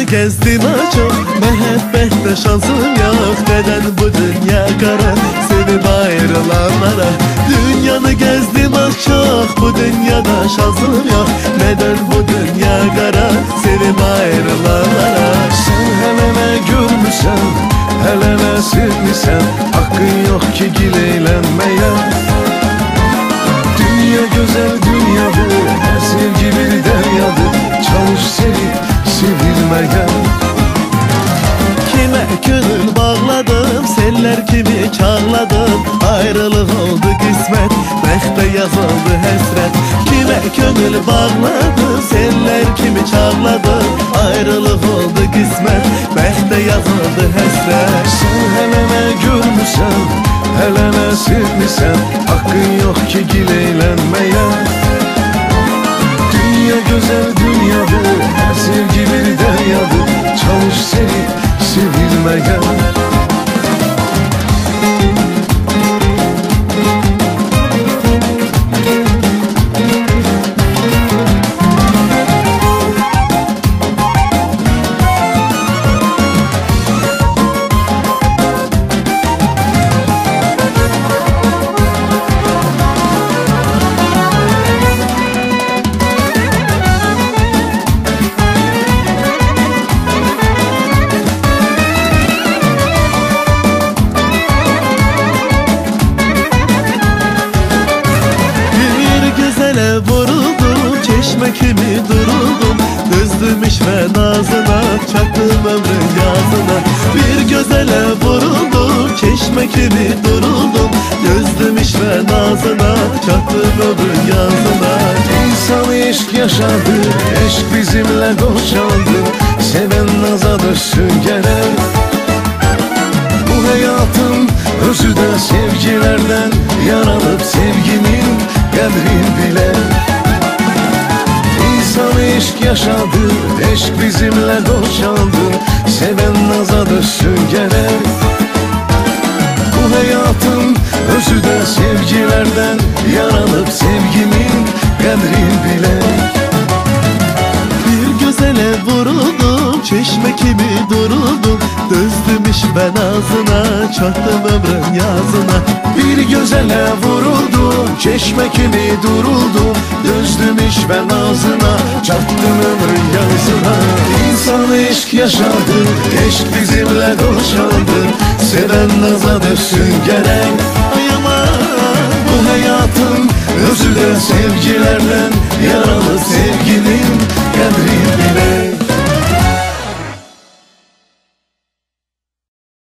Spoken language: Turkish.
Dünyanı gezdim çok, mehabbette şansım yok. Neden bu dünya kara, sevip ayrılanlara? Dünyanı gezdim çok, bu dünyada şansım yok. Neden bu dünya kara, sevip ayrılanlara? Sen hele görmüsən, hele sevmisən, hakkın yok ki gileylenmeye. Dünya güzel dünyadır, her sevgi bir deryadır. Çalış sevip sevilmeye. Kime gönül bağladım, seller kimi çağladım. Ayrılık oldu kısmet, mehte yazıldı hesret. Kime gönül bağladım, seller kimi çağladım. Ayrılık oldu kısmet, mehte yazıldı hesret. Sen hele görmüsən, hele sevmisən, hakkın yok ki gileylenmeye. Dünya güzel dünyadır, her sevgi bir deryadır. Çalış sevip sevilmeye. Vuruldum, çeşme kimi duruldum. Dözdüm iş ve nazına, çaktım ömrün yazına. Bir güzele vuruldum, çeşme kimi duruldum. Dözdüm iş ve nazına, çaktım ömrün yazına. İnsan eşk yaşadı, eşk bizimle koşandı. Seven naza düşsün gerek. Bu hayatın özü de sevgilerden yaranıp sevginin kadrin bile. İnsan eşk yaşadı, eşk bizimle koşandı. Seven naza düşsün gerek. Bu hayatın özü de sevgilerden yaranıp sevginin kadrin bile. Bir güzele vuruldum, çeşme kimi duruldum. Dözdüm iş ben ağzına, çaktım ömrün yazına. Bir güzele vuruldum, çeşme kimi duruldum. Dözdüm iş ben ağzına, çaktım ömrün yazına. İnsan eşk yaşadı, eşk bizimle koşandı. Seven naza düşsün gerek.